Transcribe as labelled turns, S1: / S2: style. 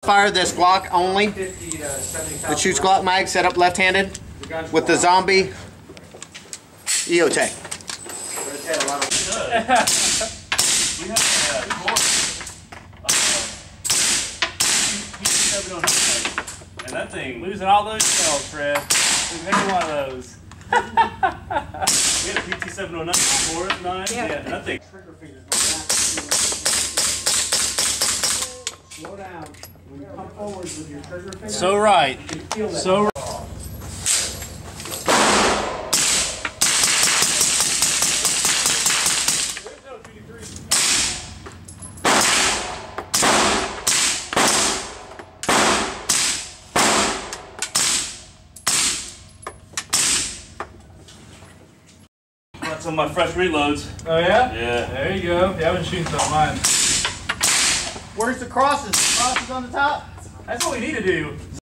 S1: Fire this Glock only. It shoots Glock Mag set up left-handed with the zombie EOTech.
S2: We have and that thing losing all those shells, Fred. Losing every one of those. We had a PT709 before, 9. Yeah, that thing.
S1: Trigger fingers go back. Slow down. When you come forward with your trigger finger.
S2: So right. So right. Some of my fresh reloads.
S3: Oh yeah?
S2: Yeah.
S3: There you go. Yeah, I've been shooting some of mine.
S1: Where's the crosses? Crosses on the top?
S3: That's what we need to do.